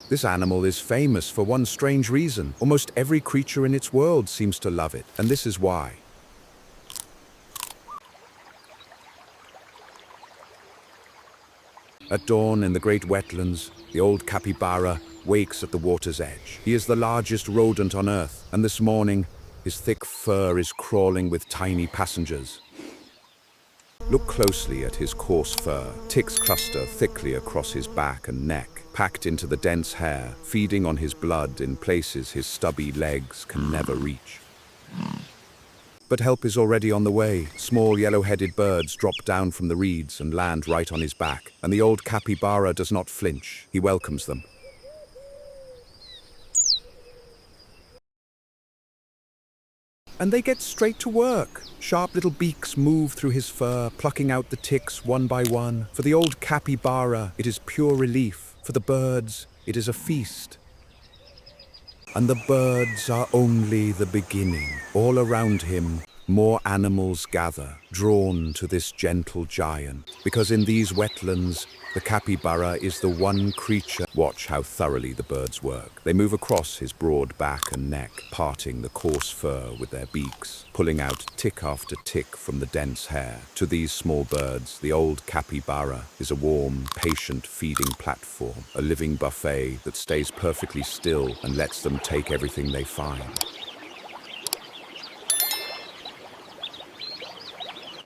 This animal is famous for one strange reason. Almost every creature in its world seems to love it, and this is why. At dawn in the great wetlands, the old capybara wakes at the water's edge. He is the largest rodent on Earth, and this morning, his thick fur is crawling with tiny passengers. Look closely at his coarse fur. Ticks cluster thickly across his back and neck, packed into the dense hair, feeding on his blood in places his stubby legs can never reach. But help is already on the way. Small yellow-headed birds drop down from the reeds and land right on his back, and the old capybara does not flinch. He welcomes them. And they get straight to work. Sharp little beaks move through his fur, plucking out the ticks one by one. For the old capybara, it is pure relief. For the birds, it is a feast. And the birds are only the beginning. All around him, more animals gather, drawn to this gentle giant. Because in these wetlands, the capybara is the one creature. Watch how thoroughly the birds work. They move across his broad back and neck, parting the coarse fur with their beaks, pulling out tick after tick from the dense hair. To these small birds, the old capybara is a warm, patient feeding platform, a living buffet that stays perfectly still and lets them take everything they find.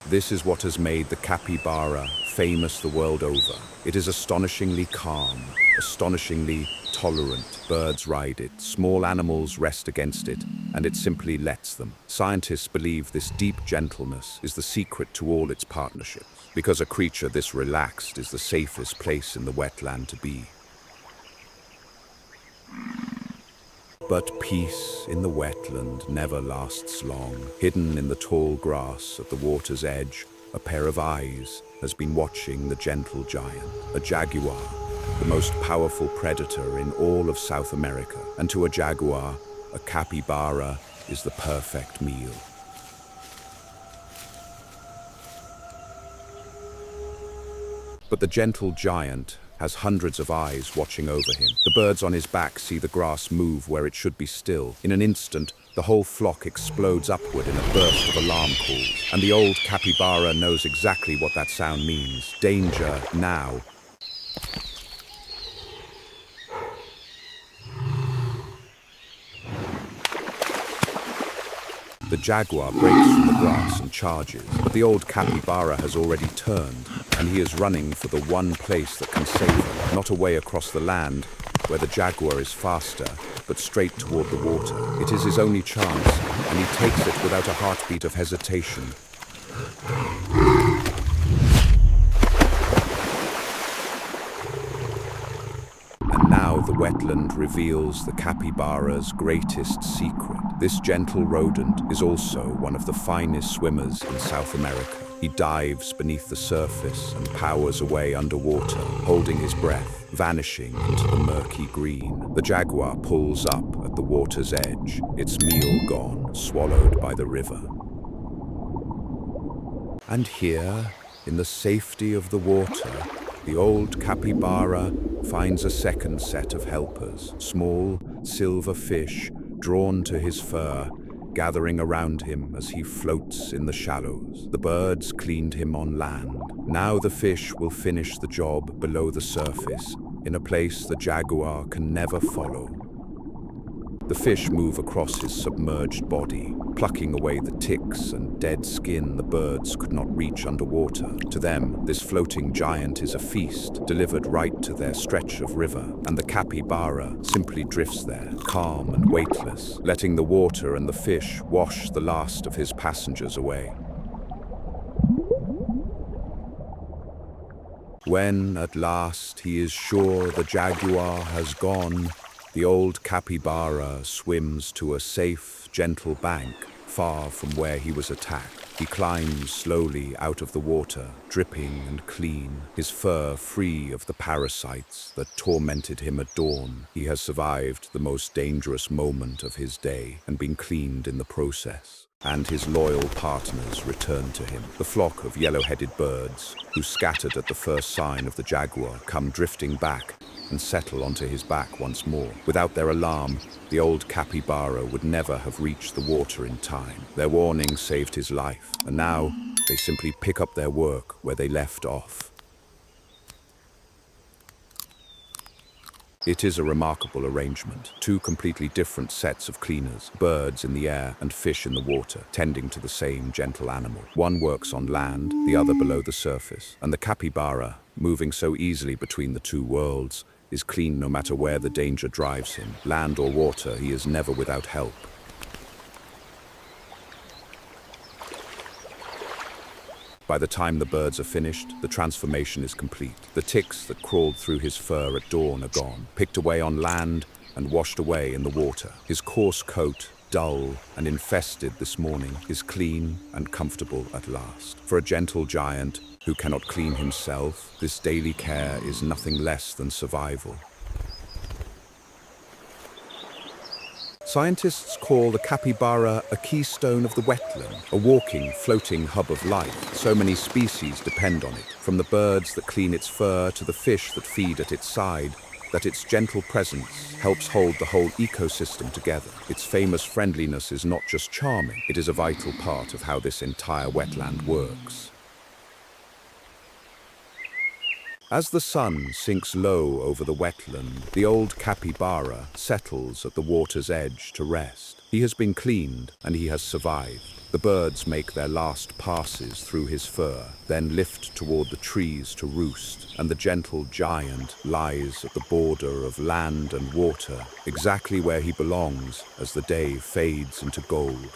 This is what has made the capybara famous the world over. It is astonishingly calm, astonishingly tolerant. Birds ride it, small animals rest against it, and it simply lets them. Scientists believe this deep gentleness is the secret to all its partnerships, because a creature this relaxed is the safest place in the wetland to be. But peace in the wetland never lasts long. Hidden in the tall grass at the water's edge, a pair of eyes has been watching the gentle giant, a jaguar, the most powerful predator in all of South America. And to a jaguar, a capybara is the perfect meal. But the gentle giant has hundreds of eyes watching over him. The birds on his back see the grass move where it should be still. In an instant, the whole flock explodes upward in a burst of alarm calls. And the old capybara knows exactly what that sound means. Danger now. The jaguar breaks from the grass and charges, but the old capybara has already turned, and he is running for the one place that can save him, not away across the land, where the jaguar is faster, but straight toward the water. It is his only chance, and he takes it without a heartbeat of hesitation. And now the wetland reveals the capybara's greatest secret. This gentle rodent is also one of the finest swimmers in South America. He dives beneath the surface and powers away underwater, holding his breath, vanishing into the murky green. The jaguar pulls up at the water's edge, its meal gone, swallowed by the river. And here, in the safety of the water, the old capybara finds a second set of helpers, small silver fish drawn to his fur, gathering around him as he floats in the shallows. The birds cleaned him on land. Now the fish will finish the job below the surface, in a place the jaguar can never follow. The fish move across his submerged body, plucking away the ticks and dead skin the birds could not reach underwater. To them, this floating giant is a feast, delivered right to their stretch of river, and the capybara simply drifts there, calm and weightless, letting the water and the fish wash the last of his passengers away. When, at last, he is sure the jaguar has gone, the old capybara swims to a safe, gentle bank, far from where he was attacked. He climbs slowly out of the water, dripping and clean, his fur free of the parasites that tormented him at dawn. He has survived the most dangerous moment of his day and been cleaned in the process. and his loyal partners return to him. The flock of yellow-headed birds, who scattered at the first sign of the jaguar, come drifting back and settle onto his back once more. Without their alarm, the old capybara would never have reached the water in time. Their warning saved his life, and now they simply pick up their work where they left off. It is a remarkable arrangement. Two completely different sets of cleaners, birds in the air and fish in the water, tending to the same gentle animal. One works on land, the other below the surface. And the capybara, moving so easily between the two worlds, is clean no matter where the danger drives him. Land or water, he is never without help. By the time the birds are finished, the transformation is complete. The ticks that crawled through his fur at dawn are gone, picked away on land and washed away in the water. His coarse coat, dull and infested this morning, is clean and comfortable at last. For a gentle giant who cannot clean himself, this daily care is nothing less than survival. Scientists call the capybara a keystone of the wetland, a walking, floating hub of life. So many species depend on it, from the birds that clean its fur to the fish that feed at its side, that its gentle presence helps hold the whole ecosystem together. Its famous friendliness is not just charming, it is a vital part of how this entire wetland works. As the sun sinks low over the wetland, the old capybara settles at the water's edge to rest. He has been cleaned and he has survived. The birds make their last passes through his fur, then lift toward the trees to roost, and the gentle giant lies at the border of land and water, exactly where he belongs as the day fades into gold.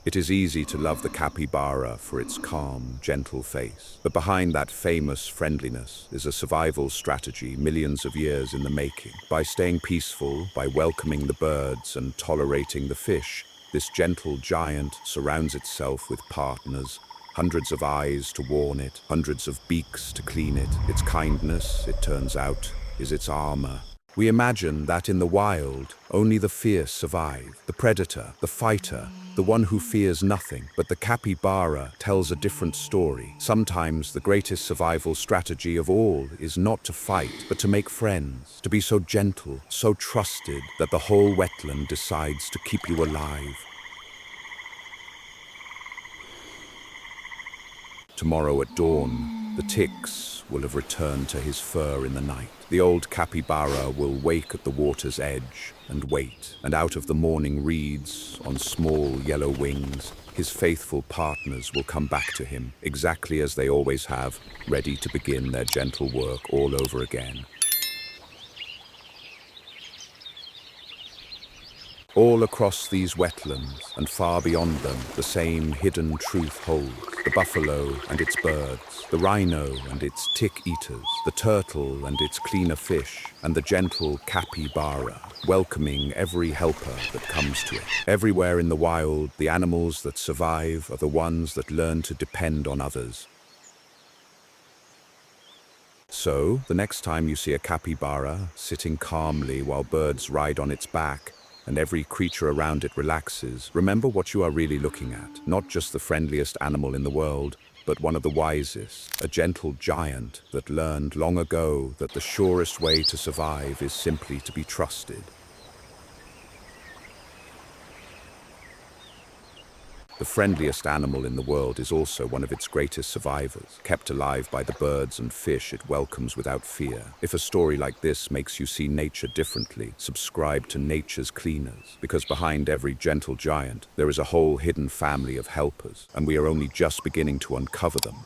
It is easy to love the capybara for its calm, gentle face. But behind that famous friendliness is a survival strategy millions of years in the making. By staying peaceful, by welcoming the birds and tolerating the fish, this gentle giant surrounds itself with partners, hundreds of eyes to warn it, hundreds of beaks to clean it. Its kindness, it turns out, is its armor. We imagine that in the wild, only the fierce survive, the predator, the fighter, the one who fears nothing. But the capybara tells a different story. Sometimes the greatest survival strategy of all is not to fight, but to make friends, to be so gentle, so trusted that the whole wetland decides to keep you alive. Tomorrow at dawn, the ticks will have returned to his fur in the night. The old capybara will wake at the water's edge and wait, and out of the morning reeds, on small yellow wings, his faithful partners will come back to him, exactly as they always have, ready to begin their gentle work all over again. All across these wetlands, and far beyond them, the same hidden truth holds. The buffalo and its birds, the rhino and its tick-eaters, the turtle and its cleaner fish, and the gentle capybara, welcoming every helper that comes to it. Everywhere in the wild, the animals that survive are the ones that learn to depend on others. So, the next time you see a capybara sitting calmly while birds ride on its back, and every creature around it relaxes, remember what you are really looking at. Not just the friendliest animal in the world, but one of the wisest, a gentle giant that learned long ago that the surest way to survive is simply to be trusted. The friendliest animal in the world is also one of its greatest survivors, kept alive by the birds and fish it welcomes without fear. If a story like this makes you see nature differently, subscribe to Nature's Cleaners, because behind every gentle giant, there is a whole hidden family of helpers, and we are only just beginning to uncover them.